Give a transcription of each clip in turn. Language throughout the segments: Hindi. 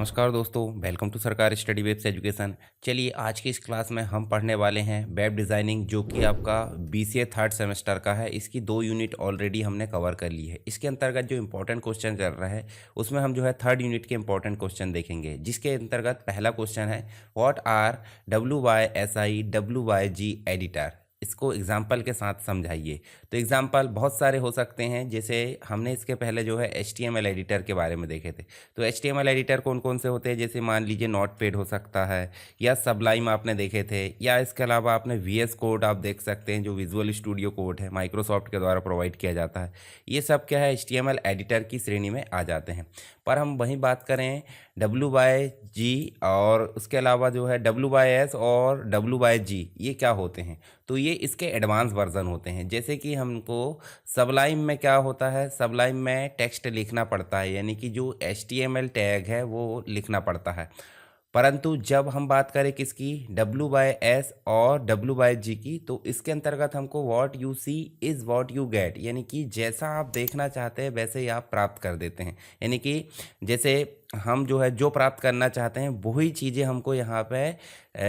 नमस्कार दोस्तों, वेलकम टू सरकारी स्टडी वेब्स एजुकेशन। चलिए आज की इस क्लास में हम पढ़ने वाले हैं वेब डिज़ाइनिंग, जो कि आपका बीसीए थर्ड सेमेस्टर का है। इसकी 2 यूनिट ऑलरेडी हमने कवर कर ली है। इसके अंतर्गत जो इंपॉर्टेंट क्वेश्चन चल रहा है उसमें हम जो है थर्ड यूनिट के इंपॉर्टेंट क्वेश्चन देखेंगे, जिसके अंतर्गत पहला क्वेश्चन है what are WYSI WYG editor. इसको एग्जाम्पल के साथ समझाइए। तो एग्जाम्पल बहुत सारे हो सकते हैं, जैसे हमने इसके पहले जो है HTML एडिटर के बारे में देखे थे। तो HTML एडिटर कौन कौन से होते हैं, जैसे मान लीजिए नोटपैड हो सकता है, या सबलाइम आपने देखे थे, या इसके अलावा आपने VS कोड आप देख सकते हैं, जो विजुअल स्टूडियो कोड है माइक्रोसॉफ्ट के द्वारा प्रोवाइड किया जाता है। ये सब क्या है, HTML एडिटर की श्रेणी में आ जाते हैं। पर हम वहीं बात करें WYG और उसके अलावा जो है WYS और WYG, ये क्या होते हैं? तो ये इसके एडवांस वर्जन होते हैं। जैसे कि हमको सबलाइम में क्या होता है, सबलाइम में टेक्स्ट लिखना पड़ता है, यानी कि जो HTML टैग है वो लिखना पड़ता है। परंतु जब हम बात करें किसकी, WYS और WYG की, तो इसके अंतर्गत हमको what you see is what you get, यानी कि जैसा आप देखना चाहते हैं वैसे ही आप प्राप्त कर देते हैं। यानी कि जैसे हम जो है जो प्राप्त करना चाहते हैं वही चीज़ें हमको यहाँ पे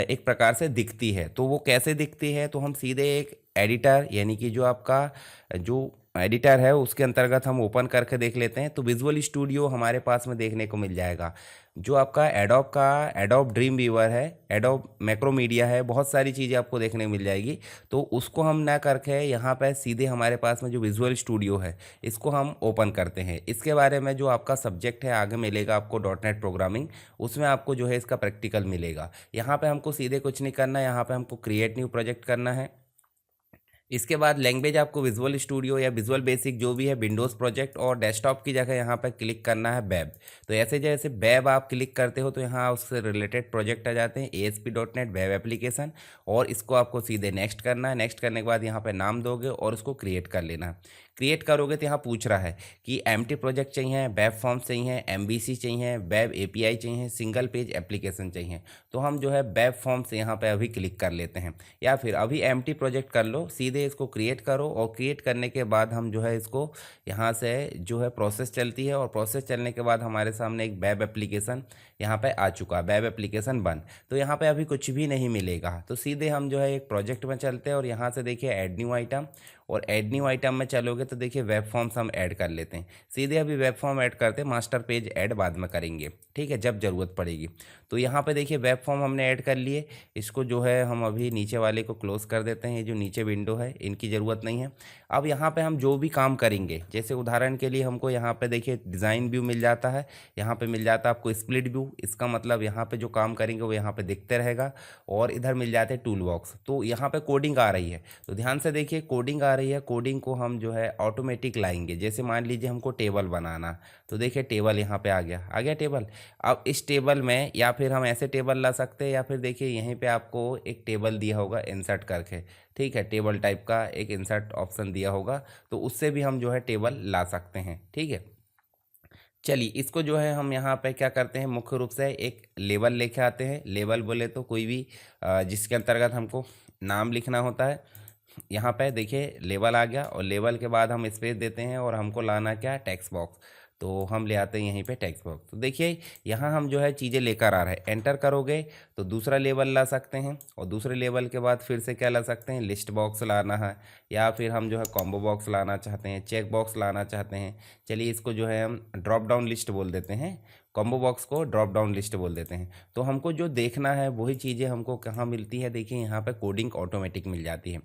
एक प्रकार से दिखती है। तो वो कैसे दिखती है, तो हम सीधे एक एडिटर, यानी कि जो आपका जो एडिटर है उसके अंतर्गत हम ओपन करके देख लेते हैं। तो विजुअल स्टूडियो हमारे पास में देखने को मिल जाएगा। जो आपका एडोब का एडोब ड्रीम व्यूअर है, एडोब मैक्रोमीडिया है, बहुत सारी चीज़ें आपको देखने को मिल जाएगी। तो उसको हम ना करके यहाँ पे सीधे हमारे पास में जो विजुअल स्टूडियो है इसको हम ओपन करते हैं। इसके बारे में जो आपका सब्जेक्ट है आगे मिलेगा आपको .NET प्रोग्रामिंग, उसमें आपको जो है इसका प्रैक्टिकल मिलेगा। यहाँ पे हमको सीधे कुछ नहीं करना है, यहाँ पे हमको क्रिएट न्यू प्रोजेक्ट करना है। इसके बाद लैंग्वेज आपको विजुअल स्टूडियो या विजुअल बेसिक जो भी है, विंडोज़ प्रोजेक्ट, और डेस्कटॉप की जगह यहाँ पर क्लिक करना है वेब। तो ऐसे जैसे वेब आप क्लिक करते हो तो यहाँ उससे रिलेटेड प्रोजेक्ट आ जाते हैं, ASP.NET वेब एप्लीकेशन, और इसको आपको सीधे नेक्स्ट करना है। नेक्स्ट करने के बाद यहाँ पर नाम दोगे और उसको क्रिएट कर लेना है। क्रिएट करोगे तो यहाँ पूछ रहा है कि एम्प्टी प्रोजेक्ट चाहिए, वेब फॉर्म्स चाहिए, MVC चाहिए, वेब API चाहिए, सिंगल पेज एप्लीकेशन चाहिए। तो हम जो है वेब फॉर्म्स यहाँ पे अभी क्लिक कर लेते हैं, या फिर अभी एम्प्टी प्रोजेक्ट कर लो, सीधे इसको क्रिएट करो, और क्रिएट करने के बाद हम जो है इसको यहाँ से जो है प्रोसेस चलती है, और प्रोसेस चलने के बाद हमारे सामने एक वेब एप्लीकेशन यहाँ पे आ चुका है, वेब एप्लीकेशन बन। तो यहाँ पे अभी कुछ भी नहीं मिलेगा। तो सीधे हम जो है एक प्रोजेक्ट में चलते हैं, और यहाँ से देखिए ऐड न्यू आइटम, और ऐड न्यू आइटम में चलोगे तो देखिए वेब फॉर्म्स हम ऐड कर लेते हैं। सीधे अभी वेब फॉर्म ऐड करते हैं, मास्टर पेज ऐड बाद में करेंगे, ठीक है, जब ज़रूरत पड़ेगी। तो यहाँ पे देखिए वेब फॉर्म हमने ऐड कर लिए। इसको जो है हम अभी नीचे वाले को क्लोज कर देते हैं, ये जो नीचे विंडो है इनकी ज़रूरत नहीं है। अब यहाँ पे हम जो भी काम करेंगे, जैसे उदाहरण के लिए हमको यहाँ पे देखिए डिज़ाइन व्यू मिल जाता है, यहाँ पे मिल जाता है आपको स्प्लिट व्यू। इसका मतलब यहाँ पे जो काम करेंगे वो यहाँ पे दिखते रहेगा, और इधर मिल जाते हैं टूल बॉक्स। तो यहाँ पे कोडिंग आ रही है, तो ध्यान से देखिए कोडिंग आ रही है। कोडिंग को हम जो है ऑटोमेटिक लाएंगे। जैसे मान लीजिए हमको टेबल बनाना, तो देखिए टेबल यहाँ पे आ गया टेबल। अब इस टेबल में या फिर हम ऐसे टेबल ला सकते हैं, या फिर देखिए यहीं पे आपको एक टेबल दिया होगा इंसर्ट करके, ठीक है, टेबल टाइप का एक इंसर्ट ऑप्शन दिया होगा, तो उससे भी हम जो है टेबल ला सकते हैं, ठीक है। चलिए इसको जो है हम यहाँ पे क्या करते हैं, मुख्य रूप से एक लेबल लेके आते हैं। लेबल बोले तो कोई भी जिसके अंतर्गत हमको नाम लिखना होता है। यहाँ पे देखिए लेबल आ गया, और लेबल के बाद हम स्पेस देते हैं, और हमको लाना क्या है, टेक्स्ट बॉक्स। तो हम ले आते हैं यहीं पे टेक्स्ट बॉक्स। तो देखिए यहाँ हम जो है चीज़ें लेकर आ रहे हैं। एंटर करोगे तो दूसरा लेबल ला सकते हैं, और दूसरे लेबल के बाद फिर से क्या ला सकते हैं, लिस्ट बॉक्स लाना है, या फिर हम जो है कॉम्बो बॉक्स लाना चाहते हैं, चेक बॉक्स लाना चाहते हैं। चलिए इसको जो है हम ड्रॉप डाउन लिस्ट बोल देते हैं, कॉम्बो बॉक्स को ड्रॉप डाउन लिस्ट बोल देते हैं। तो हमको जो देखना है वही चीज़ें हमको कहाँ मिलती है, देखिए यहाँ पे कोडिंग ऑटोमेटिक मिल जाती है।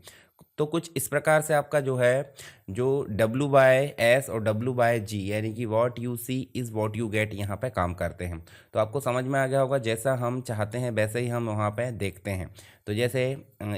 तो कुछ इस प्रकार से आपका जो है जो WYS और WYG, यानी कि what you see is what you get, यहाँ पे काम करते हैं। तो आपको समझ में आ गया होगा, जैसा हम चाहते हैं वैसे ही हम वहाँ पे देखते हैं। तो जैसे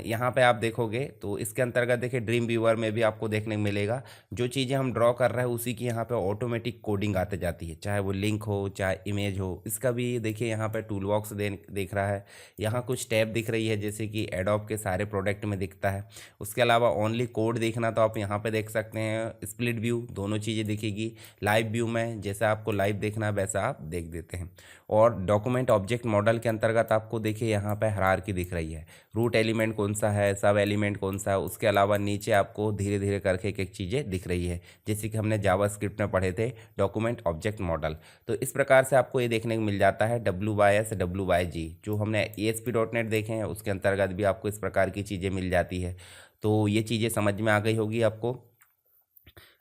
यहाँ पे आप देखोगे तो इसके अंतर्गत देखिए ड्रीम व्यूअर में भी आपको देखने को मिलेगा, जो चीज़ें हम ड्रॉ कर रहे हैं उसी की यहाँ पे ऑटोमेटिक कोडिंग आते जाती है, चाहे वो लिंक हो चाहे इमेज हो। इसका भी देखिए यहाँ पे टूल बॉक्स देख रहा है, यहाँ कुछ टैब दिख रही है, जैसे कि एडोब के सारे प्रोडक्ट में दिखता है। उसके अलावा ओनली कोड देखना तो आप यहाँ पे देख सकते हैं, स्प्लिट व्यू दोनों चीज़ें दिखेगी। लाइव व्यू में जैसा आपको लाइव देखना है वैसा आप देख देते हैं। और डॉक्यूमेंट ऑब्जेक्ट मॉडल के अंतर्गत आपको देखिए यहाँ पे हायरार्की दिख रही है, रूट एलिमेंट कौन सा है, सब एलिमेंट कौन सा है। उसके अलावा नीचे आपको धीरे धीरे करके एक एक चीज़ें दिख रही है, जैसे कि हमने जावास्क्रिप्ट में पढ़े थे डॉक्यूमेंट ऑब्जेक्ट मॉडल। तो इस प्रकार से आपको ये देखने को मिल जाता है WYS WYG, जो हमने ASP.NET देखे हैं उसके अंतर्गत भी आपको इस प्रकार की चीज़ें मिल जाती है। तो ये चीज़ें समझ में आ गई होगी आपको।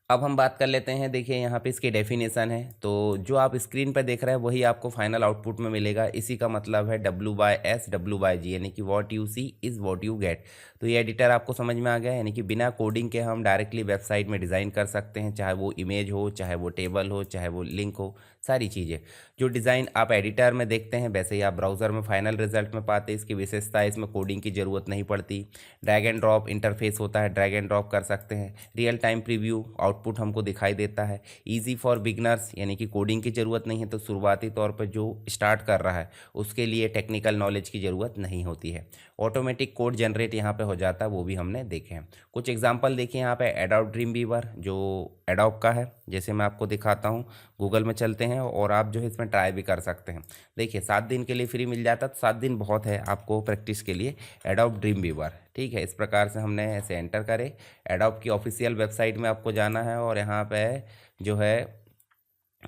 अब हम बात कर लेते हैं, देखिए यहाँ पे इसकी डेफिनेशन है, तो जो आप स्क्रीन पर देख रहे हैं वही आपको फाइनल आउटपुट में मिलेगा। इसी का मतलब है WYS WYG, यानी कि what you see is what you get. तो ये एडिटर आपको समझ में आ गया, यानी कि बिना कोडिंग के हम डायरेक्टली वेबसाइट में डिज़ाइन कर सकते हैं, चाहे वो इमेज हो, चाहे वो टेबल हो, चाहे वो लिंक हो, सारी चीज़ें। जो डिज़ाइन आप एडिटर में देखते हैं वैसे ही आप ब्राउज़र में फाइनल रिजल्ट में पाते हैं। इसकी विशेषता है, इसमें कोडिंग की ज़रूरत नहीं पड़ती। ड्रैग एंड ड्रॉप इंटरफेस होता है, ड्रैग एंड ड्रॉप कर सकते हैं। रियल टाइम प्रीव्यू आउटपुट हमको दिखाई देता है। ईजी फॉर बिगनर्स, यानी कि कोडिंग की ज़रूरत नहीं है, तो शुरुआती तौर पर जो स्टार्ट कर रहा है उसके लिए टेक्निकल नॉलेज की ज़रूरत नहीं होती है। ऑटोमेटिक कोड जनरेट यहाँ पे हो जाता है, वो भी हमने देखे हैं। कुछ एग्जांपल देखिए यहाँ पे, एडोब ड्रीम वीवर जो एडोब का है, जैसे मैं आपको दिखाता हूँ। गूगल में चलते हैं और आप जो है इसमें ट्राई भी कर सकते हैं। देखिए 7 दिन के लिए फ्री मिल जाता, तो 7 दिन बहुत है आपको प्रैक्टिस के लिए। एडोब ड्रीम वीवर, ठीक है। इस प्रकार से हमने ऐसे एंटर करे। एडोब की ऑफिशियल वेबसाइट में आपको जाना है और यहाँ पे जो है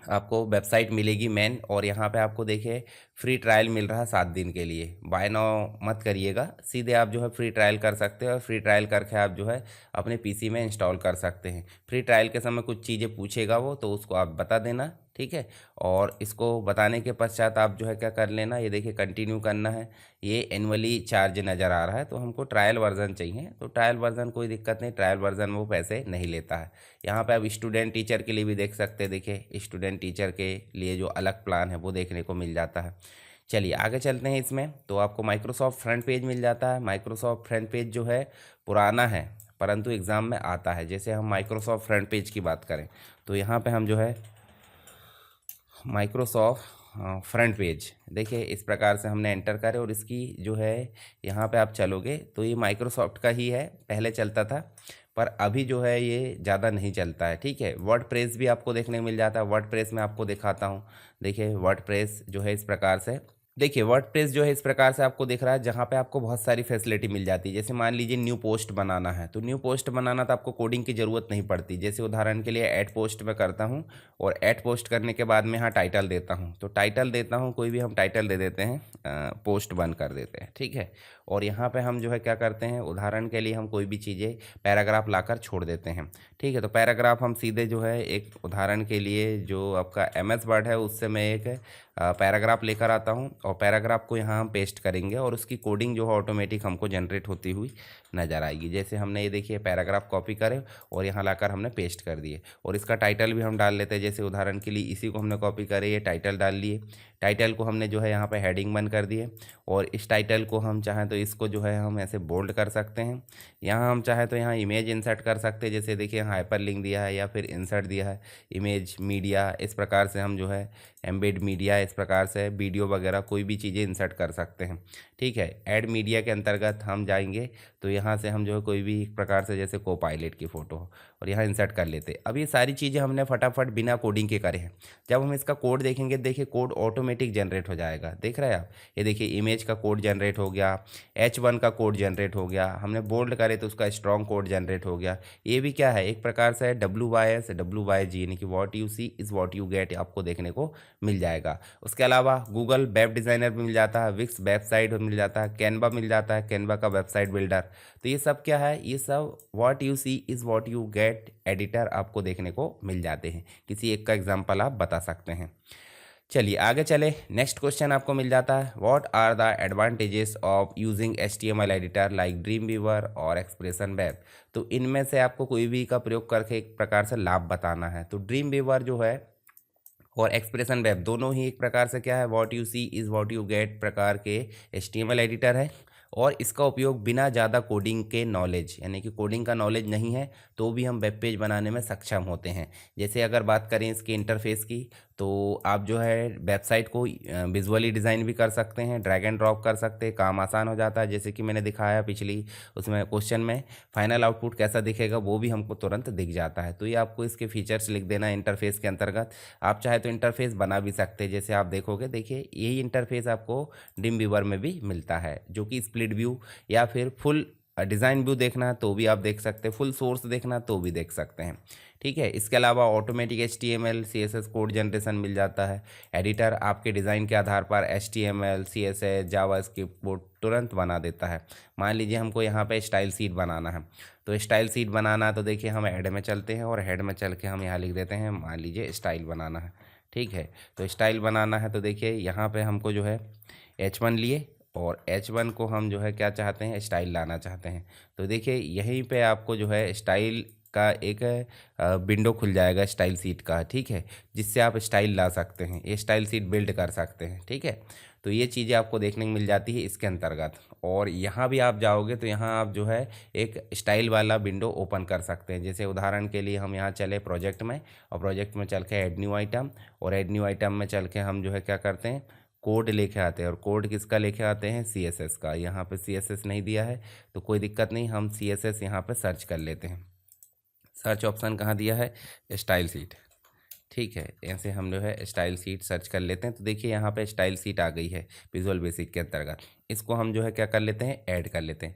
आपको वेबसाइट मिलेगी मेन, और यहाँ पे आपको देखिए फ्री ट्रायल मिल रहा है 7 दिन के लिए। बाय नाउ मत करिएगा, सीधे आप जो है फ्री ट्रायल कर सकते हो और फ्री ट्रायल करके आप जो है अपने पीसी में इंस्टॉल कर सकते हैं। फ्री ट्रायल के समय कुछ चीज़ें पूछेगा वो, तो उसको आप बता देना, ठीक है। और इसको बताने के पश्चात आप जो है क्या कर लेना, ये देखिए कंटिन्यू करना है। ये एनुअली चार्ज नज़र आ रहा है, तो हमको ट्रायल वर्जन चाहिए, तो ट्रायल वर्जन कोई दिक्कत नहीं, ट्रायल वर्जन में वो पैसे नहीं लेता है। यहाँ पे आप स्टूडेंट टीचर के लिए भी देख सकते हैं, देखिए स्टूडेंट टीचर के लिए जो अलग प्लान है वो देखने को मिल जाता है। चलिए आगे चलते हैं। इसमें तो आपको माइक्रोसॉफ्ट फ्रंट पेज मिल जाता है। माइक्रोसॉफ्ट फ्रंट पेज जो है पुराना है, परंतु एग्ज़ाम में आता है। जैसे हम माइक्रोसॉफ्ट फ्रंट पेज की बात करें तो यहाँ पे हम जो है माइक्रोसॉफ्ट फ्रंट पेज, देखिए इस प्रकार से हमने एंटर करें और इसकी जो है यहाँ पे आप चलोगे तो ये माइक्रोसॉफ्ट का ही है, पहले चलता था पर अभी जो है ये ज़्यादा नहीं चलता है, ठीक है। वर्डप्रेस भी आपको देखने को मिल जाता है। वर्डप्रेस में आपको दिखाता हूँ, देखिए वर्डप्रेस जो है इस प्रकार से, देखिए वर्डप्रेस जो है इस प्रकार से आपको दिख रहा है, जहाँ पे आपको बहुत सारी फैसिलिटी मिल जाती है। जैसे मान लीजिए न्यू पोस्ट बनाना है, तो न्यू पोस्ट बनाना तो आपको कोडिंग की ज़रूरत नहीं पड़ती। जैसे उदाहरण के लिए ऐड पोस्ट में करता हूँ और ऐड पोस्ट करने के बाद में यहाँ टाइटल देता हूँ, तो टाइटल देता हूँ कोई भी हम टाइटल दे देते हैं, पोस्ट बंद कर देते हैं, ठीक है। और यहाँ पे हम जो है क्या करते हैं, उदाहरण के लिए हम कोई भी चीज़ें पैराग्राफ लाकर छोड़ देते हैं, ठीक है। तो पैराग्राफ हम सीधे जो है एक उदाहरण के लिए जो आपका MS वर्ड है उससे मैं एक पैराग्राफ लेकर आता हूँ और पैराग्राफ को यहाँ हम पेस्ट करेंगे और उसकी कोडिंग जो है ऑटोमेटिक हमको जनरेट होती हुई नज़र आएगी। जैसे हमने ये देखिए पैराग्राफ कॉपी करे और यहाँ लाकर हमने पेस्ट कर दिए, और इसका टाइटल भी हम डाल लेते हैं। जैसे उदाहरण के लिए इसी को हमने कॉपी करे, ये टाइटल डाल लिए, टाइटल को हमने जो है यहाँ पे हेडिंग बंद कर दिए, और इस टाइटल को हम चाहें तो इसको जो है हम ऐसे बोल्ड कर सकते हैं। यहाँ हम चाहें तो यहाँ इमेज इंसर्ट कर सकते हैं, जैसे देखिए यहाँ हाइपर लिंक दिया है या फिर इंसर्ट दिया है, इमेज मीडिया, इस प्रकार से हम जो है एम्बेड मीडिया, इस प्रकार से वीडियो वगैरह कोई भी चीज़ें इंसर्ट कर सकते हैं, ठीक है। ऐड मीडिया के अंतर्गत हम जाएंगे तो यहाँ से हम जो है कोई भी एक प्रकार से जैसे को पायलट की फ़ोटो हो और यहाँ इंसर्ट कर लेते। अब ये सारी चीज़ें हमने फटाफट बिना कोडिंग के करे हैं। जब हम इसका कोड देखेंगे, देखिए कोड ऑटोमेटिक जनरेट हो जाएगा, देख रहे हैं आप, ये देखिए इमेज का कोड जनरेट हो गया, H1 का कोड जनरेट हो गया, हमने बोल्ड करे तो उसका स्ट्रॉन्ग कोड जनरेट हो गया। ये भी क्या है, एक प्रकार से WYS WYG, यानी कि what you see is what you get आपको देखने को मिल जाएगा। उसके अलावा गूगल वेब डिज़ाइनर भी मिल जाता है, विक्स वेबसाइट मिल जाता है, कैनवा मिल जाता है, कैनवा का वेबसाइट बिल्डर। तो ये सब क्या है, ये सब what you see is what you get editor आपको देखने को मिल जाते हैं। किसी एक का एग्जांपल आप बता सकते हैं। चलिए आगे चले, नेक्स्ट क्वेश्चन आपको मिल जाता है, what are the advantages of using HTML editor like Dreamweaver और एक्सप्रेशन वेब। तो इनमें से आपको कोई भी का प्रयोग करके एक प्रकार से लाभ बताना है। तो ड्रीम वीवर जो है और एक्सप्रेशन वेब दोनों ही एक प्रकार से क्या है, what you see is what you get प्रकार के HTML एडिटर है, और इसका उपयोग बिना ज़्यादा कोडिंग के नॉलेज, यानी कि कोडिंग का नॉलेज नहीं है तो भी हम वेब पेज बनाने में सक्षम होते हैं। जैसे अगर बात करें इसके इंटरफेस की, तो आप जो है वेबसाइट को विजुअली डिज़ाइन भी कर सकते हैं, ड्रैग एंड ड्रॉप कर सकते हैं, काम आसान हो जाता है। जैसे कि मैंने दिखाया पिछली उसमें क्वेश्चन में, फाइनल आउटपुट कैसा दिखेगा वो भी हमको तुरंत दिख जाता है। तो ये आपको इसके फीचर्स लिख देना है इंटरफेस के अंतर्गत। आप चाहे तो इंटरफेस बना भी सकते हैं, जैसे आप देखोगे, देखिए यही इंटरफेस आपको ड्रीमवीवर में भी मिलता है, जो कि स्प्लिट व्यू या फिर फुल डिज़ाइन व्यू देखना है तो भी आप देख सकते हैं, फुल सोर्स देखना है तो भी देख सकते हैं। ठीक है, इसके अलावा automatic HTML CSS code generation मिल जाता है। एडिटर आपके डिज़ाइन के आधार पर HTML CSS जावास्क्रिप्ट कोड तुरंत बना देता है। मान लीजिए हमको यहाँ पे स्टाइल शीट बनाना है, तो स्टाइल शीट बनाना है तो देखिए हम हेड में चलते हैं और हेड में चल के हम यहाँ लिख देते हैं, मान लीजिए स्टाइल बनाना है। ठीक है, तो स्टाइल बनाना है तो देखिए यहाँ पे हमको जो है H1 लिए और H1 को हम जो है क्या चाहते हैं, स्टाइल लाना चाहते हैं। तो देखिए यहीं पे आपको जो है स्टाइल का एक विंडो खुल जाएगा स्टाइल सीट का। ठीक है, जिससे आप स्टाइल ला सकते हैं, ये स्टाइल सीट बिल्ड कर सकते हैं। ठीक है, तो ये चीज़ें आपको देखने को मिल जाती है इसके अंतर्गत। और यहाँ भी आप जाओगे तो यहाँ आप जो है एक स्टाइल वाला विंडो ओपन कर सकते हैं। जैसे उदाहरण के लिए हम यहाँ चले प्रोजेक्ट में, और प्रोजेक्ट में चल के ऐड न्यू आइटम, और ऐड न्यू आइटम में चल के हम जो है क्या करते हैं, कोड लेके आते हैं। और कोड किसका लेके आते हैं, CSS का। यहाँ पे CSS नहीं दिया है तो कोई दिक्कत नहीं, हम CSS यहाँ पे सर्च कर लेते हैं। सर्च ऑप्शन कहाँ दिया है, स्टाइल सीट। ठीक है, ऐसे हम जो है स्टाइल सीट सर्च कर लेते हैं तो देखिए यहाँ पे स्टाइल सीट आ गई है विजुअल बेसिक के अंतर्गत। इसको हम जो है क्या कर लेते हैं, ऐड कर लेते हैं।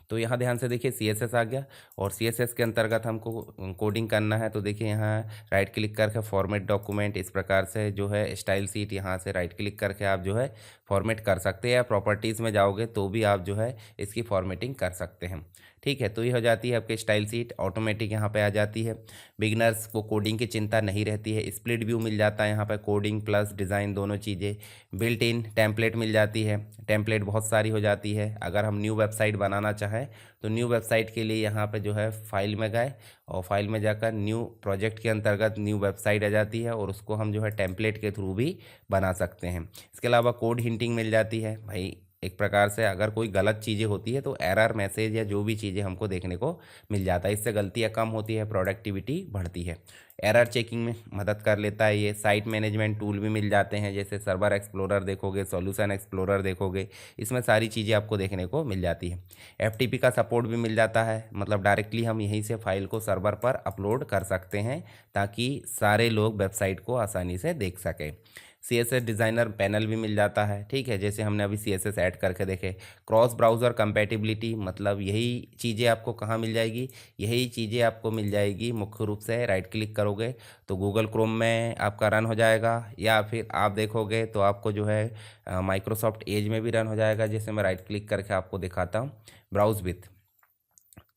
तो यहाँ ध्यान से देखिए CSS आ गया, और CSS के अंतर्गत हमको कोडिंग करना है। तो देखिए यहाँ राइट क्लिक करके फॉर्मेट डॉक्यूमेंट, इस प्रकार से जो है स्टाइल सीट, यहाँ से राइट क्लिक करके आप जो है फॉर्मेट कर सकते हैं, या प्रॉपर्टीज़ में जाओगे तो भी आप जो है इसकी फॉर्मेटिंग कर सकते हैं। ठीक है, तो ये हो जाती है आपकी स्टाइल सीट, ऑटोमेटिक यहाँ पे आ जाती है। बिगनर्स को कोडिंग की चिंता नहीं रहती है। स्प्लिट व्यू मिल जाता है यहाँ पे, कोडिंग प्लस डिज़ाइन दोनों चीज़ें। बिल्ट इन टेम्पलेट मिल जाती है, टेम्पलेट बहुत सारी हो जाती है। अगर हम न्यू वेबसाइट बनाना चाहें तो न्यू वेबसाइट के लिए यहाँ पे जो है फाइल में गए, और फाइल में जाकर न्यू प्रोजेक्ट के अंतर्गत न्यू वेबसाइट आ जाती है, और उसको हम जो है टेम्पलेट के थ्रू भी बना सकते हैं। इसके अलावा कोड हिंटिंग मिल जाती है भाई, एक प्रकार से अगर कोई गलत चीज़ें होती है तो एरर मैसेज या जो भी चीज़ें हमको देखने को मिल जाता है, इससे गलतियाँ कम होती है, प्रोडक्टिविटी बढ़ती है। एरर चेकिंग में मदद कर लेता है ये। साइट मैनेजमेंट टूल भी मिल जाते हैं, जैसे सर्वर एक्सप्लोरर देखोगे, सॉल्यूशन एक्सप्लोरर देखोगे, इसमें सारी चीज़ें आपको देखने को मिल जाती है। FTP का सपोर्ट भी मिल जाता है, मतलब डायरेक्टली हम यहीं से फाइल को सर्वर पर अपलोड कर सकते हैं ताकि सारे लोग वेबसाइट को आसानी से देख सकें। CSS डिज़ाइनर पैनल भी मिल जाता है। ठीक है, जैसे हमने अभी CSS ऐड करके देखे। क्रॉस ब्राउज़र कंपैटिबिलिटी, मतलब यही चीज़ें आपको कहाँ मिल जाएगी, यही चीज़ें आपको मिल जाएगी मुख्य रूप से राइट क्लिक करोगे तो गूगल क्रोम में आपका रन हो जाएगा, या फिर आप देखोगे तो आपको जो है माइक्रोसॉफ्ट एज में भी रन हो जाएगा। जैसे मैं राइट क्लिक करके आपको दिखाता हूँ, ब्राउज़ विथ,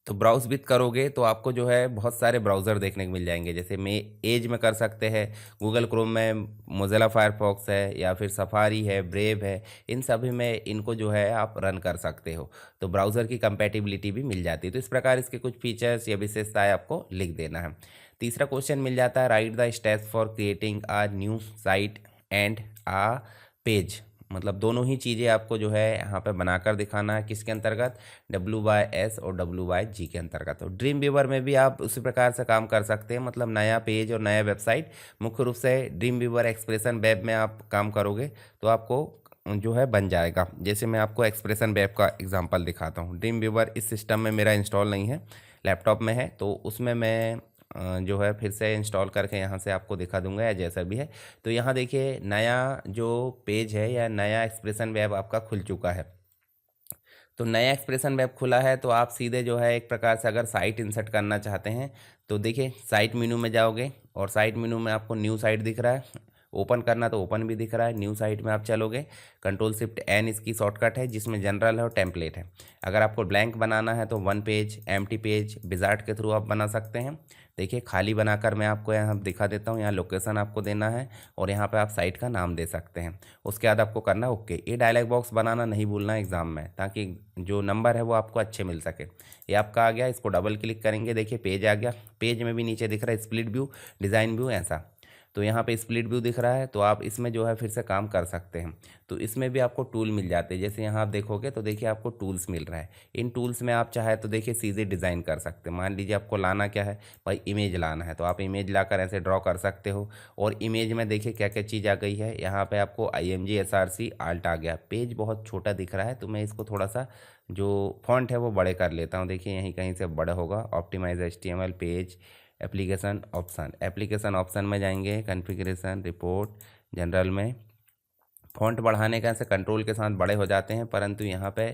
तो ब्राउज विथ करोगे तो आपको जो है बहुत सारे ब्राउज़र देखने को मिल जाएंगे। जैसे मैं एज में कर सकते हैं, गूगल क्रोम में मोज़िला फायरफॉक्स है, या फिर सफारी है, ब्रेव है, इन सभी में इनको जो है आप रन कर सकते हो। तो ब्राउज़र की कंपैटिबिलिटी भी मिल जाती है। तो इस प्रकार इसके कुछ फीचर्स या विशेषताएं आपको लिख देना है। तीसरा क्वेश्चन मिल जाता है, write the steps for creating a new site and a page, मतलब दोनों ही चीज़ें आपको जो है यहाँ पे बनाकर दिखाना है। किसके अंतर्गत, WS और WG के अंतर्गत। तो ड्रीम वीवर में भी आप उसी प्रकार से काम कर सकते हैं, मतलब नया पेज और नया वेबसाइट। मुख्य रूप से ड्रीम वीवर एक्सप्रेशन वेब में आप काम करोगे तो आपको जो है बन जाएगा। जैसे मैं आपको एक्सप्रेशन वेब का एग्जांपल दिखाता हूँ। ड्रीम वीवर इस सिस्टम में मेरा इंस्टॉल नहीं है, लैपटॉप में है, तो उसमें मैं जो है फिर से इंस्टॉल करके यहाँ से आपको दिखा दूंगा, या जैसा भी है। तो यहाँ देखिए नया जो पेज है या नया एक्सप्रेशन वेब आपका खुल चुका है। तो नया एक्सप्रेशन वेब खुला है तो आप सीधे जो है एक प्रकार से अगर साइट इंसर्ट करना चाहते हैं तो देखिए साइट मेनू में जाओगे, और साइट मेनू में आपको न्यू साइट दिख रहा है, ओपन करना तो ओपन भी दिख रहा है। न्यू साइट में आप चलोगे, Ctrl+Shift+N इसकी शॉर्टकट है, जिसमें जनरल है और टेम्पलेट है। अगर आपको ब्लैंक बनाना है तो one page, empty page, wizard के थ्रू आप बना सकते हैं। देखिए खाली बनाकर मैं आपको यहाँ दिखा देता हूँ। यहाँ लोकेशन आपको देना है, और यहाँ पे आप साइट का नाम दे सकते हैं। उसके बाद आपको करना ओके। ये डायलॉग बॉक्स बनाना नहीं भूलना एग्जाम में, ताकि जो नंबर है वो आपको अच्छे मिल सके। ये आपका आ गया, इसको डबल क्लिक करेंगे, देखिए पेज आ गया। पेज में भी नीचे दिख रहा है स्प्लिट व्यू, डिज़ाइन व्यू, ऐसा। तो यहाँ पे स्प्लिट व्यू दिख रहा है, तो आप इसमें जो है फिर से काम कर सकते हैं। तो इसमें भी आपको टूल मिल जाते हैं, जैसे यहाँ आप देखोगे तो देखिए आपको टूल्स मिल रहा है। इन टूल्स में आप चाहे तो देखिए सीधे डिज़ाइन कर सकते हैं। मान लीजिए आपको लाना क्या है भाई, इमेज लाना है, तो आप इमेज लाकर ऐसे ड्रॉ कर सकते हो। और इमेज में देखिए क्या क्या चीज़ आ गई है, यहाँ पे आपको IMG SRC आल्ट आ गया। पेज बहुत छोटा दिख रहा है, तो मैं इसको थोड़ा सा जो फॉन्ट है वो बड़े कर लेता हूँ। देखिए यहीं कहीं से बड़ा होगा। Optimize HTML page application option में जाएंगे, कॉन्फ़िगरेशन, रिपोर्ट, जनरल में फ़ॉन्ट बढ़ाने का ऐसे कंट्रोल के साथ बड़े हो जाते हैं, परंतु यहाँ पे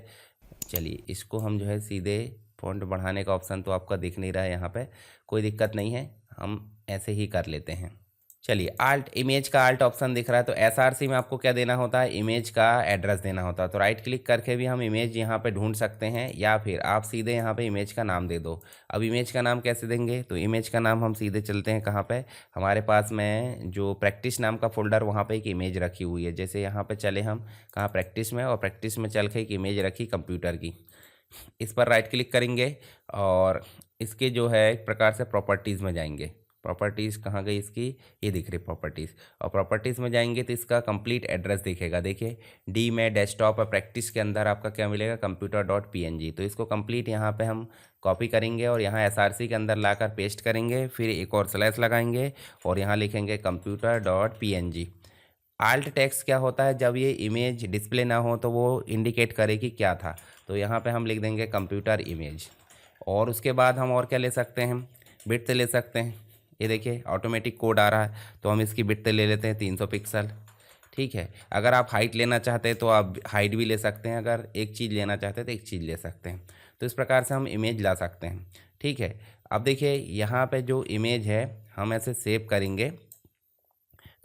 चलिए इसको हम जो है सीधे फ़ॉन्ट बढ़ाने का ऑप्शन तो आपका दिख नहीं रहा है यहाँ पे, कोई दिक्कत नहीं है, हम ऐसे ही कर लेते हैं। चलिए आल्ट, इमेज का आल्ट ऑप्शन दिख रहा है, तो SRC में आपको क्या देना होता है, इमेज का एड्रेस देना होता है। तो राइट क्लिक करके भी हम इमेज यहाँ पे ढूंढ सकते हैं, या फिर आप सीधे यहाँ पे इमेज का नाम दे दो। अब इमेज का नाम कैसे देंगे, तो इमेज का नाम हम सीधे चलते हैं कहाँ पे, हमारे पास में जो प्रैक्टिस नाम का फोल्डर, वहाँ पे एक इमेज रखी हुई है। जैसे यहाँ पे चले हम कहाँ, प्रैक्टिस में, और प्रैक्टिस में चल के एक इमेज रखी कंप्यूटर की, इस पर राइट क्लिक करेंगे और इसके जो है एक प्रकार से प्रॉपर्टीज़ में जाएंगे। प्रॉपर्टीज़ कहाँ गई इसकी, ये दिख रही प्रॉपर्टीज़, और प्रॉपर्टीज़ में जाएंगे तो इसका कंप्लीट एड्रेस दिखेगा। देखिए डी में डेस्कटॉप और प्रैक्टिस के अंदर आपका क्या मिलेगा, computer.png। तो इसको कंप्लीट यहाँ पे हम कॉपी करेंगे और यहाँ SRC के अंदर लाकर पेस्ट करेंगे, फिर एक और स्लैश लगाएंगे और यहाँ लिखेंगे computer.png। आल्ट टेक्स्ट क्या होता है, जब ये इमेज डिस्प्ले ना हो तो वो इंडिकेट करे कि क्या था, तो यहाँ पे हम लिख देंगे कंप्यूटर इमेज। और उसके बाद हम और क्या ले सकते हैं, विड्थ ले सकते हैं। ये देखिए ऑटोमेटिक कोड आ रहा है, तो हम इसकी विड्थ ले लेते हैं 300 पिक्सल। ठीक है, अगर आप हाइट लेना चाहते हैं तो आप हाइट भी ले सकते हैं, अगर एक चीज़ लेना चाहते हैं तो एक चीज़ ले सकते हैं। तो इस प्रकार से हम इमेज ला सकते हैं। ठीक है, अब देखिए यहाँ पे जो इमेज है हम ऐसे सेव करेंगे,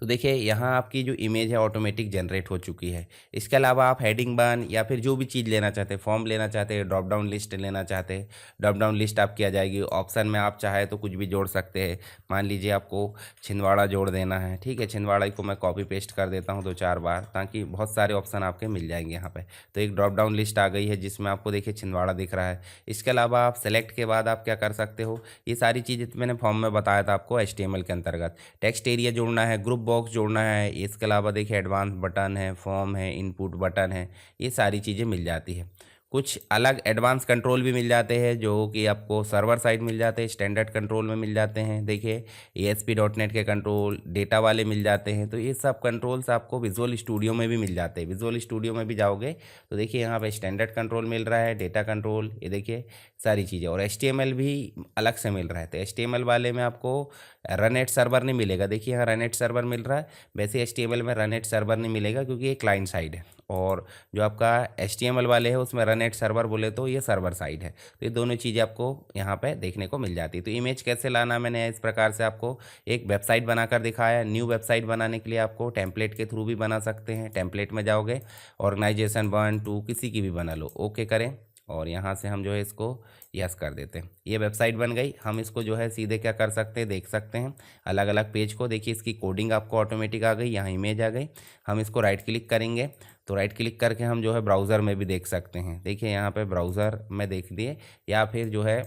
तो देखिए यहाँ आपकी जो इमेज है ऑटोमेटिक जनरेट हो चुकी है। इसके अलावा आप हेडिंग वन या फिर जो भी चीज़ लेना चाहते हैं, फॉर्म लेना चाहते हैं, ड्रॉप डाउन लिस्ट लेना चाहते हैं, ड्रॉप डाउन लिस्ट आपकी आ जाएगी। ऑप्शन में आप चाहे तो कुछ भी जोड़ सकते हैं। मान लीजिए आपको छिंदवाड़ा जोड़ देना है, ठीक है, छिंदवाड़ा को मैं कॉपी पेस्ट कर देता हूँ 2-4 बार, ताकि बहुत सारे ऑप्शन आपके मिल जाएंगे यहाँ पर। तो एक ड्रॉप डाउन लिस्ट आ गई है जिसमें आपको देखिए छिंदवाड़ा दिख रहा है। इसके अलावा आप सेलेक्ट के बाद आप क्या कर सकते हो, ये सारी चीज़ें मैंने फॉर्म में बताया था आपको HTML के अंतर्गत। टेक्स्ट एरिया जोड़ना है, ग्रुप बॉक्स जोड़ना है, इसके अलावा देखिए एडवांस बटन है, फॉर्म है, इनपुट बटन है, ये सारी चीज़ें मिल जाती है। कुछ अलग एडवांस कंट्रोल भी मिल जाते हैं जो कि आपको सर्वर साइड मिल जाते हैं, स्टैंडर्ड कंट्रोल में मिल जाते हैं। देखिए ASP.NET के कंट्रोल, डेटा वाले मिल जाते हैं। तो ये सब कंट्रोल्स आपको विजुअल स्टूडियो में भी मिल जाते हैं। विजुअल स्टूडियो में भी जाओगे तो देखिए यहाँ पे स्टैंडर्ड कंट्रोल मिल रहा है, डेटा कंट्रोल, ये देखिए सारी चीज़ें, और HTML भी अलग से मिल रहा है। तो HTML वाले में आपको रनएट सर्वर नहीं मिलेगा। देखिए यहाँ रनएट सर्वर मिल रहा है, वैसे HTML में रनएट सर्वर नहीं मिलेगा क्योंकि ये क्लाइंट साइड है, और जो आपका HTML वाले है उसमें रनएट सर्वर बोले तो ये सर्वर साइड है। तो ये दोनों चीज़ें आपको यहाँ पे देखने को मिल जाती है। तो इमेज कैसे लाना, मैंने इस प्रकार से आपको एक वेबसाइट बनाकर दिखाया। न्यू वेबसाइट बनाने के लिए आपको टेम्पलेट के थ्रू भी बना सकते हैं। टेम्पलेट में जाओगे, ऑर्गेनाइजेशन 1 2 किसी की भी बना लो, ओके करें, और यहाँ से हम जो है इसको यस कर देते हैं। ये वेबसाइट बन गई। हम इसको जो है सीधे क्या कर सकते हैं, देख सकते हैं अलग अलग पेज को। देखिए इसकी कोडिंग आपको ऑटोमेटिक आ गई, यहाँ इमेज आ गई। हम इसको राइट क्लिक करेंगे, तो राइट क्लिक करके हम जो है ब्राउज़र में भी देख सकते हैं। देखिए यहाँ पे ब्राउज़र में देख दिए, या फिर जो है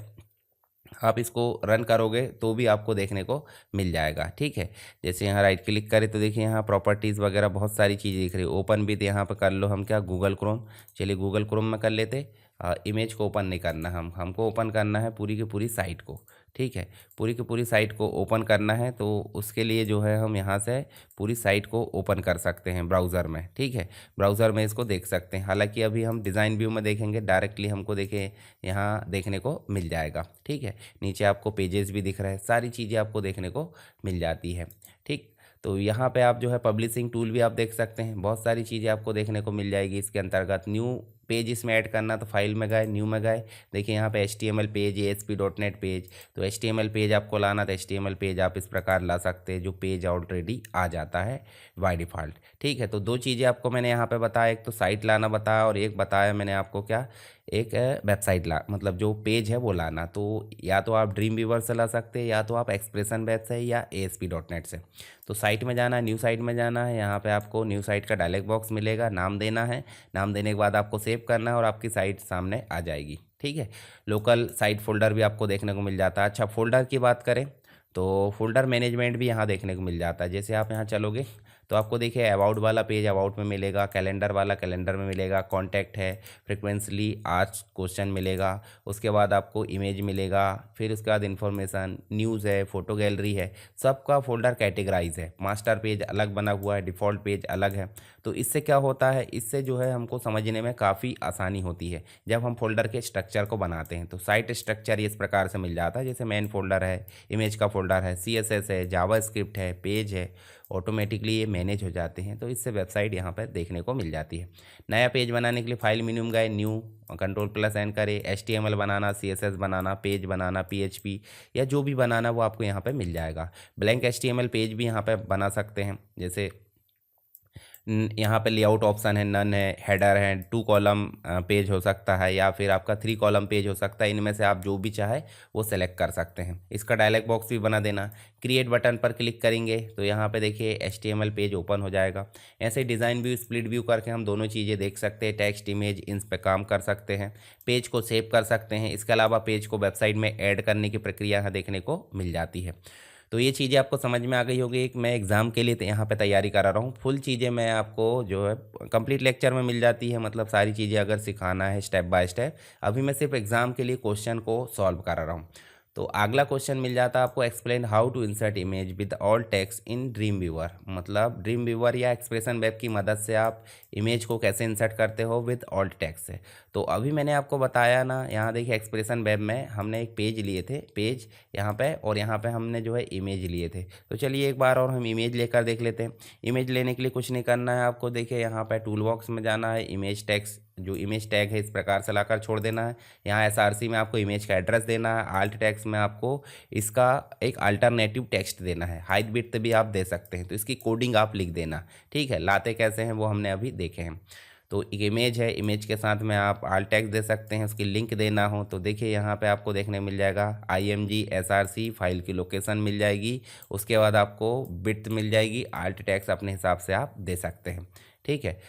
आप इसको रन करोगे तो भी आपको देखने को मिल जाएगा। ठीक है, जैसे यहाँ राइट क्लिक करें तो देखिए यहाँ प्रॉपर्टीज़ वगैरह बहुत सारी चीज़ें दिख रही है। ओपन भी तो यहाँ पर कर लो हम क्या, गूगल क्रोम। चलिए गूगल क्रोम में कर लेते। इमेज को ओपन नहीं करना, हमको ओपन करना है पूरी की पूरी साइट को। ठीक है, पूरी की पूरी साइट को ओपन करना है, तो उसके लिए जो है हम यहाँ से पूरी साइट को ओपन कर सकते हैं ब्राउज़र में। ठीक है, ब्राउज़र में इसको देख सकते हैं। हालांकि अभी हम डिज़ाइन व्यू में देखेंगे, डायरेक्टली हमको देखें यहाँ देखने को मिल जाएगा। ठीक है, नीचे आपको पेजेस भी दिख रहा है, सारी चीज़ें आपको देखने को मिल जाती है। ठीक, तो यहाँ पे आप जो है पब्लिशिंग टूल भी आप देख सकते हैं, बहुत सारी चीज़ें आपको देखने को मिल जाएगी इसके अंतर्गत। न्यू पेज इसमें ऐड करना, तो फाइल में गए, न्यू में गए, देखिए यहाँ पे HTML पेज, ASP.NET पेज। तो HTML पेज आपको लाना, तो HTML पेज आप इस प्रकार ला सकते हैं जो पेज ऑलरेडी आ जाता है बाय डिफ़ॉल्ट। ठीक है, तो दो चीज़ें आपको मैंने यहाँ पे बताया, एक तो साइट लाना बताया और एक बताया मैंने आपको क्या, एक वेबसाइट मतलब जो पेज है वो लाना। तो या तो आप ड्रीम वीवर से ला सकते हैं, या तो आप एक्सप्रेशन वेब से, या ASP.NET से। तो साइट में जाना है, न्यू साइट में जाना है, यहाँ पे आपको न्यू साइट का डायलॉग बॉक्स मिलेगा, नाम देना है, नाम देने के बाद आपको सेव करना है और आपकी साइट सामने आ जाएगी। ठीक है, लोकल साइट फोल्डर भी आपको देखने को मिल जाता है। अच्छा, फोल्डर की बात करें तो फोल्डर मैनेजमेंट भी यहाँ देखने को मिल जाता है। जैसे आप यहाँ चलोगे तो आपको देखिए अबाउट वाला पेज अबाउट में मिलेगा, कैलेंडर वाला कैलेंडर में मिलेगा, कॉन्टैक्ट है, फ्रिक्वेंटली आस्क्ड क्वेश्चन मिलेगा, उसके बाद आपको इमेज मिलेगा, फिर उसके बाद इन्फॉर्मेशन, न्यूज़ है, फोटो गैलरी है, सबका फोल्डर कैटेगराइज है। मास्टर पेज अलग बना हुआ है, डिफ़ॉल्ट पेज अलग है। तो इससे क्या होता है, इससे जो है हमको समझने में काफ़ी आसानी होती है जब हम फोल्डर के स्ट्रक्चर को बनाते हैं। तो साइट स्ट्रक्चर इस प्रकार से मिल जाता है, जैसे मेन फोल्डर है, इमेज का फोल्डर है, CSS है, जावास्क्रिप्ट है, पेज है, ऑटोमेटिकली ये मैनेज हो जाते हैं। तो इससे वेबसाइट यहाँ पर देखने को मिल जाती है। नया पेज बनाने के लिए फाइल मेन्यू गए, न्यू, Ctrl+N करें, HTML बनाना, CSS बनाना, पेज बनाना, PHP या जो भी बनाना वो आपको यहाँ पे मिल जाएगा। ब्लैंक HTML पेज भी यहाँ पे बना सकते हैं। जैसे यहाँ पे लेआउट ऑप्शन है, नन है, हेडर है, 2 कॉलम पेज हो सकता है या फिर आपका 3 कॉलम पेज हो सकता है। इनमें से आप जो भी चाहे वो सेलेक्ट कर सकते हैं। इसका डायलॉग बॉक्स भी बना देना। क्रिएट बटन पर क्लिक करेंगे तो यहाँ पे देखिए HTML पेज ओपन हो जाएगा। ऐसे डिज़ाइन व्यू, स्प्लिट व्यू करके हम दोनों चीज़ें देख सकते हैं। टेक्स्ट, इमेज, इन पे काम कर सकते हैं। पेज को सेव कर सकते हैं। इसके अलावा पेज को वेबसाइट में ऐड करने की प्रक्रिया यहाँ देखने को मिल जाती है। तो ये चीज़ें आपको समझ में आ गई होगी। एक मैं एग्ज़ाम के लिए तो यहाँ पे तैयारी करा रहा हूँ। फुल चीज़ें मैं आपको जो है कंप्लीट लेक्चर में मिल जाती है, मतलब सारी चीज़ें अगर सिखाना है स्टेप बाय स्टेप। अभी मैं सिर्फ एग्ज़ाम के लिए क्वेश्चन को सॉल्व करा रहा हूँ। तो अगला क्वेश्चन मिल जाता है आपको, explain how to insert image with alt text in dream viewer. मतलब ड्रीम व्यूअर या एक्सप्रेशन वेब की मदद से आप इमेज को कैसे इंसर्ट करते हो विद ऑल टेक्स्ट से। तो अभी मैंने आपको बताया ना, यहाँ देखिए एक्सप्रेशन वेब में हमने एक पेज लिए थे, पेज यहाँ पे, और यहाँ पे हमने जो है इमेज लिए थे। तो चलिए एक बार और हम इमेज लेकर देख लेते हैं। इमेज लेने के लिए कुछ नहीं करना है आपको। देखिए यहाँ पे टूल बॉक्स में जाना है, इमेज टेक्स्ट जो इमेज टैग है इस प्रकार से लाकर छोड़ देना है। यहाँ SRC में आपको इमेज का एड्रेस देना है। आल्ट टेक्स्ट में आपको इसका एक अल्टरनेटिव टेक्स्ट देना है। हाइट विड्थ भी आप दे सकते हैं। तो इसकी कोडिंग आप लिख देना, ठीक है। लाते कैसे हैं वो हमने अभी देखे हैं। तो एक इमेज है, इमेज के साथ में आप आल्ट टेक्स्ट दे सकते हैं। उसकी लिंक देना हो तो देखिए यहाँ पे आपको देखने मिल जाएगा IMG SRC, फाइल की लोकेशन मिल जाएगी। उसके बाद आपको विड्थ मिल जाएगी। आल्ट टेक्स्ट अपने हिसाब से आप दे सकते हैं, ठीक है।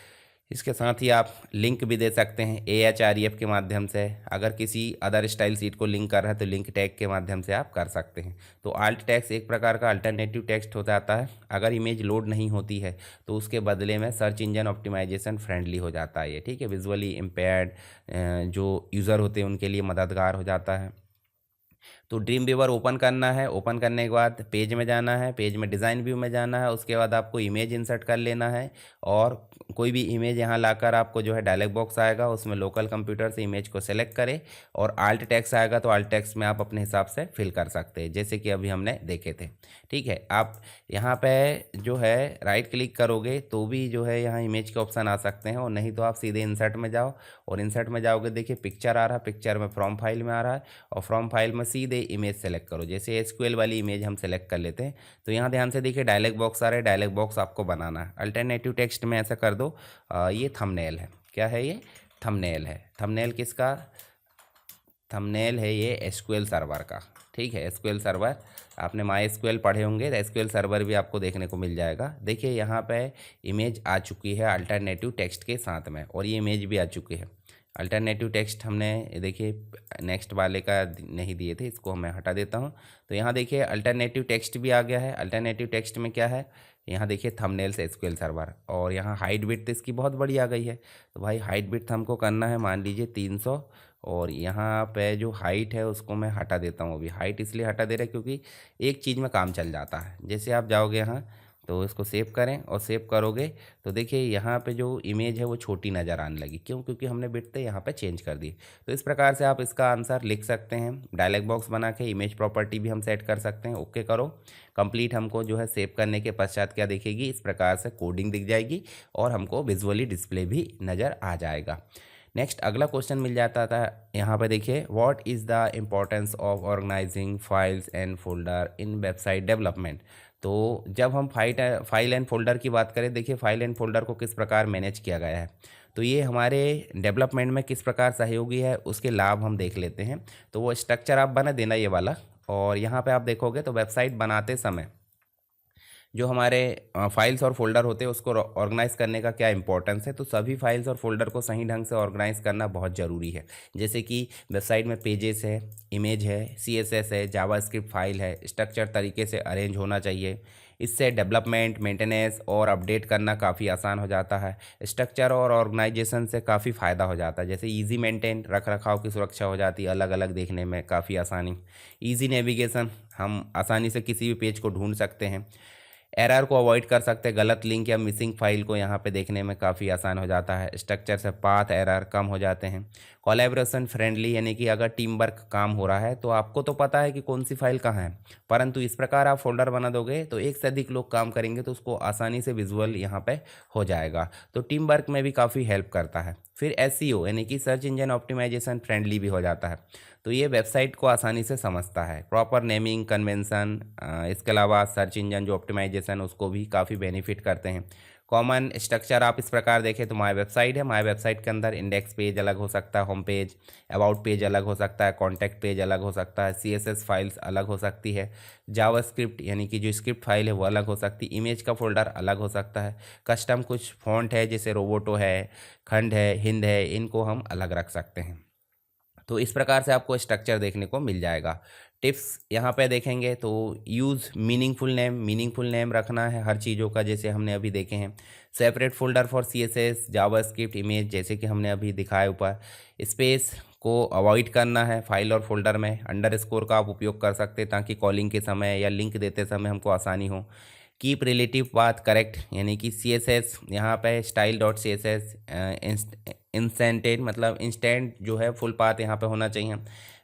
इसके साथ ही आप लिंक भी दे सकते हैं AHREF के माध्यम से। अगर किसी अदर स्टाइल सीट को लिंक कर रहा है तो लिंक टैग के माध्यम से आप कर सकते हैं। तो आल्ट टेक्स्ट एक प्रकार का अल्टरनेटिव टेक्स्ट हो जाता है। अगर इमेज लोड नहीं होती है तो उसके बदले में सर्च इंजन ऑप्टिमाइजेशन फ्रेंडली हो जाता है ये, ठीक है। विजुअली इम्पेयर्ड जो यूज़र होते हैं उनके लिए मददगार हो जाता है। तो ड्रीम व्यूअर ओपन करना है। ओपन करने के बाद पेज में जाना है, पेज में डिज़ाइन व्यू में जाना है। उसके बाद आपको इमेज इंसर्ट कर लेना है और कोई भी इमेज यहाँ लाकर आपको जो है डायलॉग बॉक्स आएगा, उसमें लोकल कंप्यूटर से इमेज को सेलेक्ट करें और आल्ट टेक्स्ट आएगा तो आल्ट टेक्स्ट में आप अपने हिसाब से फिल कर सकते हैं, जैसे कि अभी हमने देखे थे, ठीक है। आप यहाँ पे जो है राइट क्लिक करोगे तो भी जो है यहाँ इमेज के ऑप्शन आ सकते हैं, और नहीं तो आप सीधे इंसर्ट में जाओ और इंसर्ट में जाओगे, देखिए पिक्चर आ रहा है, पिक्चर में फ्रॉम फाइल में आ रहा है और फ्रॉम फाइल में सीधे इमेज सेलेक्ट करो। जैसे SQL वाली इमेज हम सेलेक्ट कर लेते हैं तो यहाँ ध्यान से देखिए डायलॉग बॉक्स आ रहा है। डायलॉग बॉक्स आपको बनाना है। अल्टरनेटिव टेक्स्ट में ऐसा कर दो, ये थंबनेल है। क्या है ये? थंबनेल है। थंबनेल किसका? थंबनेल है ये SQL सर्वर का, ठीक है। SQL सर्वर आपने MySQL पढ़े होंगे तो SQL सर्वर भी आपको देखने को मिल जाएगा। देखिए यहाँ पे इमेज आ चुकी है अल्टरनेटिव टेक्स्ट के साथ में, और ये इमेज भी आ चुकी है। अल्टरनेटिव टेक्स्ट हमने देखिए नेक्स्ट वाले का नहीं दिए थे, इसको मैं हटा देता हूँ। तो यहाँ देखिए अल्टरनेटिव टेक्स्ट भी आ गया है। अल्टरनेटिव टेक्स्ट में क्या है, यहाँ देखिए थंबनेल से SQL सर्वर, और यहाँ हाइट विड्थ इसकी बहुत बड़ी आ गई है। तो भाई हाइट विड्थ हमको करना है मान लीजिए 300, और यहाँ पे जो हाइट है उसको मैं हटा देता हूँ। अभी हाइट इसलिए हटा दे रहा है क्योंकि एक चीज़ में काम चल जाता है। जैसे आप जाओगे यहाँ तो इसको सेव करें, और सेव करोगे तो देखिए यहाँ पे जो इमेज है वो छोटी नज़र आने लगी। क्यों? क्योंकि हमने विड्थ यहाँ पे चेंज कर दी। तो इस प्रकार से आप इसका आंसर लिख सकते हैं। डायलॉग बॉक्स बना के इमेज प्रॉपर्टी भी हम सेट कर सकते हैं। ओके करो, कंप्लीट। हमको जो है सेव करने के पश्चात क्या दिखेगी, इस प्रकार से कोडिंग दिख जाएगी और हमको विजुअली डिस्प्ले भी नज़र आ जाएगा। नेक्स्ट अगला क्वेश्चन मिल जाता था यहाँ पे, देखिए what is the importance of organizing files and folder in website development. तो जब हम फाइल एंड फोल्डर की बात करें, देखिए फाइल एंड फोल्डर को किस प्रकार मैनेज किया गया है, तो ये हमारे डेवलपमेंट में किस प्रकार सहयोगी है, उसके लाभ हम देख लेते हैं। तो वो स्ट्रक्चर आप बना देना ये वाला, और यहाँ पे आप देखोगे तो वेबसाइट बनाते समय जो हमारे फाइल्स और फोल्डर होते हैं उसको ऑर्गेनाइज करने का क्या इंपॉर्टेंस है। तो सभी फाइल्स और फोल्डर को सही ढंग से ऑर्गेनाइज करना बहुत ज़रूरी है। जैसे कि वेबसाइट में पेजेस है, इमेज है, CSS है, जावास्क्रिप्ट फाइल है, स्ट्रक्चर तरीके से अरेंज होना चाहिए। इससे डेवलपमेंट, मेंटेनेंस और अपडेट करना काफ़ी आसान हो जाता है। स्ट्रक्चर और ऑर्गेनाइजेशन से काफ़ी फ़ायदा हो जाता है। जैसे इजी मेंटेन, रख रखाव की सुरक्षा हो जाती है, अलग अलग देखने में काफ़ी आसानी। इजी नेविगेशन, हम आसानी से किसी भी पेज को ढूंढ सकते हैं। एरर को अवॉइड कर सकते हैं, गलत लिंक या मिसिंग फाइल को यहाँ पे देखने में काफ़ी आसान हो जाता है। स्ट्रक्चर से पाथ एरर कम हो जाते हैं। कोलैबोरेशन फ्रेंडली, यानी कि अगर टीम वर्क काम हो रहा है तो आपको तो पता है कि कौन सी फाइल कहाँ है, परंतु इस प्रकार आप फोल्डर बना दोगे तो एक से अधिक लोग काम करेंगे तो उसको आसानी से विजुअल यहाँ पे हो जाएगा। तो टीम वर्क में भी काफ़ी हेल्प करता है। फिर SEO यानी कि सर्च इंजन ऑप्टिमाइजेशन फ्रेंडली भी हो जाता है। तो ये वेबसाइट को आसानी से समझता है। प्रॉपर नेमिंग कन्वेंशन, इसके अलावा सर्च इंजन जो ऑप्टिमाइजेशन उसको भी काफ़ी बेनिफिट करते हैं। कॉमन स्ट्रक्चर आप इस प्रकार देखें तो माय वेबसाइट है। माय वेबसाइट के अंदर इंडेक्स पेज अलग हो सकता है, होम पेज, अबाउट पेज अलग हो सकता है, कॉन्टैक्ट पेज अलग हो सकता है, CSS फाइल्स अलग हो सकती है, जावास्क्रिप्ट यानी कि जो स्क्रिप्ट फाइल है वो अलग हो सकती है, इमेज का फोल्डर अलग हो सकता है, कस्टम कुछ फॉन्ट है जैसे रोबोटो है, खंड है, हिंद है, इनको हम अलग रख सकते हैं। तो इस प्रकार से आपको स्ट्रक्चर देखने को मिल जाएगा। टिप्स यहाँ पे देखेंगे तो यूज़ मीनिंगफुल नेम रखना है हर चीज़ों का, जैसे हमने अभी देखे हैं। Separate folder for CSS, JavaScript, image, जैसे कि हमने अभी दिखाया ऊपर। स्पेस को अवॉइड करना है फाइल और फोल्डर में। अंडरस्कोर का आप उपयोग कर सकते हैं ताकि कॉलिंग के समय या लिंक देते समय हमको आसानी हो। कीप रिलेटिव पाथ करेक्ट, यानी कि CSS यहाँ पे स्टाइल डॉट CSS इंस्टेंटेड, मतलब इंस्टेंट जो है फुल पाथ यहाँ पे होना चाहिए।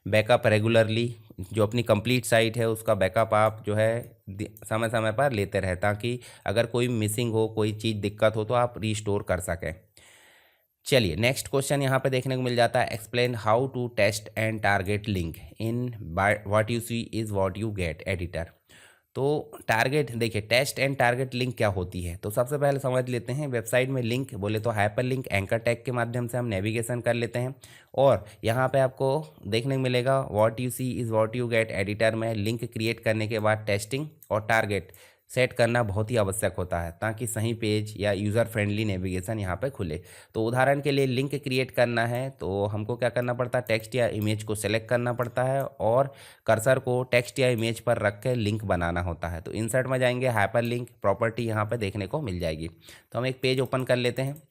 बैकअप रेगुलरली, जो अपनी कंप्लीट साइट है उसका बैकअप आप जो है समय समय पर लेते रहे ताकि अगर कोई मिसिंग हो, कोई चीज़ दिक्कत हो तो आप रीस्टोर कर सकें। चलिए नेक्स्ट क्वेश्चन यहाँ पे देखने को मिल जाता है। Explain how to test and target link in what you see is what you get editor. तो टारगेट देखिए, टेस्ट एंड टारगेट लिंक क्या होती है तो सबसे पहले समझ लेते हैं। वेबसाइट में लिंक बोले तो हाइपर लिंक, एंकर टैग के माध्यम से हम नेविगेशन कर लेते हैं। और यहाँ पे आपको देखने को मिलेगा what you see is what you get editor में लिंक क्रिएट करने के बाद टेस्टिंग और टारगेट सेट करना बहुत ही आवश्यक होता है ताकि सही पेज या यूज़र फ्रेंडली नेविगेशन यहाँ पे खुले। तो उदाहरण के लिए लिंक क्रिएट करना है तो हमको क्या करना पड़ता है, टेक्स्ट या इमेज को सेलेक्ट करना पड़ता है और कर्सर को टेक्स्ट या इमेज पर रख के लिंक बनाना होता है। तो इंसर्ट में जाएंगे, हाइपर लिंक प्रॉपर्टी यहाँ पे देखने को मिल जाएगी। तो हम एक पेज ओपन कर लेते हैं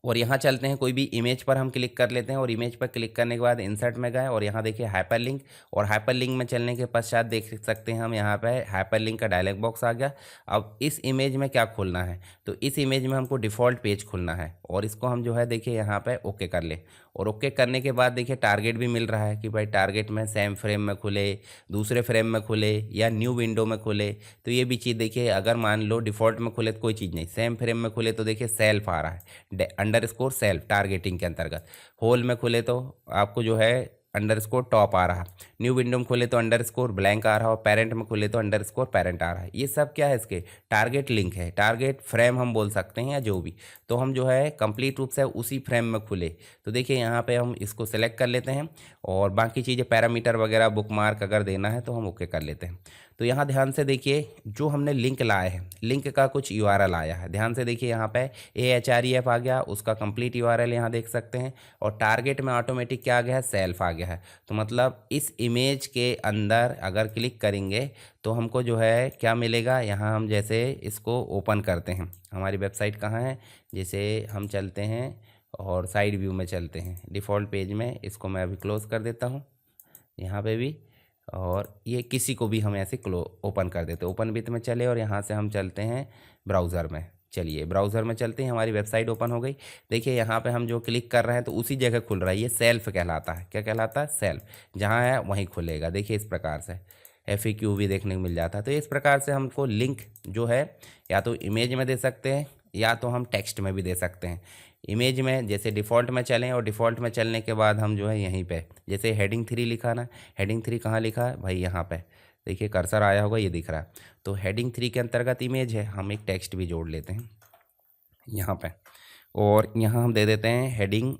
और यहाँ चलते हैं, कोई भी इमेज पर हम क्लिक कर लेते हैं और इमेज पर क्लिक करने के बाद इंसर्ट में गए और यहाँ देखिए हाइपर लिंक, और हाइपर लिंक में चलने के पश्चात देख सकते हैं हम यहाँ पे हाइपर लिंक का डायलॉग बॉक्स आ गया। अब इस इमेज में क्या खोलना है, तो इस इमेज में हमको डिफ़ॉल्ट पेज खोलना है और इसको हम जो है देखिए यहाँ पे ओके कर ले। और ओके करने के बाद देखिए टारगेट भी मिल रहा है कि भाई टारगेट में सेम फ्रेम में खुले, दूसरे फ्रेम में खुले या न्यू विंडो में खुले। तो ये भी चीज़ देखिए, अगर मान लो डिफ़ॉल्ट में खुले तो कोई चीज़ नहीं, सेम फ्रेम में खुले तो देखिए सेल्फ आ रहा है, अंडरस्कोर सेल्फ टारगेटिंग के अंतर्गत। होल में खुले तो आपको जो है अंडरस्कोर टॉप आ रहा, न्यू विंडो में खुले तो अंडरस्कोर ब्लैंक आ रहा और पेरेंट में खुले तो अंडरस्कोर पेरेंट आ रहा है। ये सब क्या है, इसके टारगेट लिंक है, टारगेट फ्रेम हम बोल सकते हैं या जो भी। तो हम जो है कंप्लीट रूप से उसी फ्रेम में खुले। तो देखिए यहाँ पे हम इसको सेलेक्ट कर लेते हैं और बाकी चीज़ें पैरामीटर वगैरह बुकमार्क अगर देना है तो हम ओके कर लेते हैं। तो यहाँ ध्यान से देखिए, जो हमने लिंक लाए हैं, लिंक का कुछ URL आया है, ध्यान से देखिए यहाँ पे AHREF आ गया, उसका कंप्लीट URL यहाँ देख सकते हैं। और टारगेट में ऑटोमेटिक क्या आ गया है, सेल्फ आ गया है। तो मतलब इस इमेज के अंदर अगर क्लिक करेंगे तो हमको जो है क्या मिलेगा, यहाँ हम जैसे इसको ओपन करते हैं, हमारी वेबसाइट कहाँ है, जैसे हम चलते हैं और साइड व्यू में चलते हैं डिफ़ॉल्ट पेज में, इसको मैं अभी क्लोज़ कर देता हूँ यहाँ पे भी, और ये किसी को भी हम ऐसे ओपन कर देते हैं। ओपन विथ में चले और यहाँ से हम चलते हैं ब्राउज़र में। चलिए ब्राउज़र में चलते हैं, हमारी वेबसाइट ओपन हो गई। देखिए यहाँ पे हम जो क्लिक कर रहे हैं तो उसी जगह खुल रहा है, ये सेल्फ कहलाता है। क्या कहलाता है, सेल्फ, जहाँ है वहीं खुलेगा। देखिए इस प्रकार से FAQ भी देखने को मिल जाता है। तो इस प्रकार से हमको लिंक जो है या तो इमेज में दे सकते हैं या तो हम टेक्स्ट में भी दे सकते हैं। इमेज में जैसे डिफ़ॉल्ट में चलें और डिफ़ॉल्ट में चलने के बाद हम जो है यहीं पे जैसे हेडिंग 3 लिखा ना, हेडिंग 3 कहाँ लिखा है भाई, यहाँ पे देखिए कर्सर आया होगा, ये दिख रहा है। तो हेडिंग 3 के अंतर्गत इमेज है, हम एक टेक्स्ट भी जोड़ लेते हैं यहाँ पे, और यहाँ हम दे देते हैं हेडिंग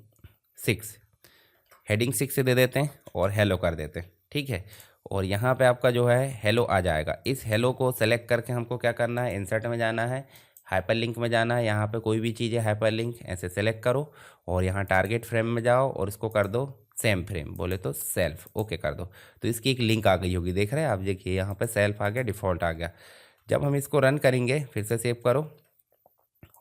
6 दे देते हैं और हेलो कर देते हैं, ठीक है। और यहाँ पे आपका जो है हेलो आ जाएगा। इस हेलो को सेलेक्ट करके हमको क्या करना है, इंसर्ट में जाना है, हाइपरलिंक में जाना है। यहाँ पे कोई भी चीज़ है हाइपरलिंक ऐसे सेलेक्ट करो और यहाँ टारगेट फ्रेम में जाओ और इसको कर दो सेम फ्रेम, बोले तो सेल्फ, ओके कर दो। तो इसकी एक लिंक आ गई होगी, देख रहे हैं आप, देखिए यहाँ पे सेल्फ आ गया, डिफ़ॉल्ट आ गया। जब हम इसको रन करेंगे, फिर से सेव करो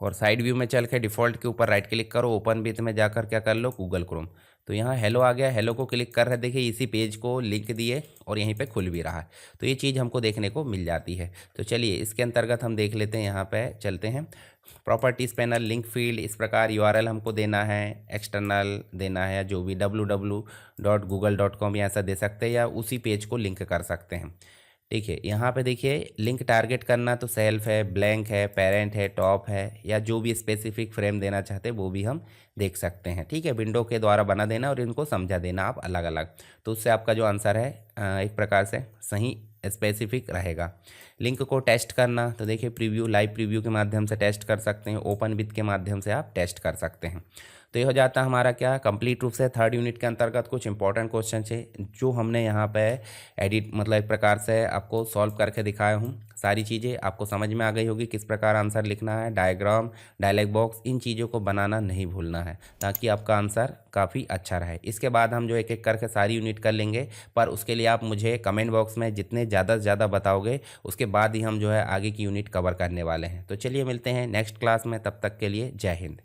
और साइड व्यू में चल के डिफ़ॉल्ट के ऊपर राइट क्लिक करो, ओपन विथ में जाकर क्या कर लो, गूगल क्रोम। तो यहाँ हेलो आ गया, हेलो को क्लिक कर रहे, देखिए इसी पेज को लिंक दिए और यहीं पे खुल भी रहा है। तो ये चीज़ हमको देखने को मिल जाती है। तो चलिए इसके अंतर्गत हम देख लेते हैं, यहाँ पे चलते हैं। प्रॉपर्टीज़ पैनल, लिंक फील्ड, इस प्रकार यूआरएल हमको देना है, एक्सटर्नल देना है, जो भी www.google.com या ऐसा दे सकते हैं, या उसी पेज को लिंक कर सकते हैं। ठीक है, यहाँ पे देखिए लिंक टारगेट करना तो सेल्फ है, ब्लैंक है, पेरेंट है, टॉप है, या जो भी स्पेसिफिक फ्रेम देना चाहते हैं वो भी हम देख सकते हैं। ठीक है, विंडो के द्वारा बना देना और इनको समझा देना आप अलग अलग, तो उससे आपका जो आंसर है एक प्रकार से सही स्पेसिफिक रहेगा। लिंक को टेस्ट करना तो देखिए प्रीव्यू, लाइव प्रीव्यू के माध्यम से टेस्ट कर सकते हैं, ओपन विथ के माध्यम से आप टेस्ट कर सकते हैं। तो ये हो जाता है हमारा क्या, कंप्लीट रूप से थर्ड यूनिट के अंतर्गत कुछ इंपॉर्टेंट क्वेश्चन है जो हमने यहाँ पे एडिट मतलब एक प्रकार से आपको सॉल्व करके दिखाया हूँ। सारी चीज़ें आपको समझ में आ गई होगी, किस प्रकार आंसर लिखना है, डायग्राम, डायलॉग बॉक्स, इन चीज़ों को बनाना नहीं भूलना है ताकि आपका आंसर काफ़ी अच्छा रहे। इसके बाद हम जो एक एक करके सारी यूनिट कर लेंगे, पर उसके लिए आप मुझे कमेंट बॉक्स में जितने ज़्यादा से ज़्यादा बताओगे उसके बाद ही हम जो है आगे की यूनिट कवर करने वाले हैं। तो चलिए मिलते हैं नेक्स्ट क्लास में, तब तक के लिए जय हिंद।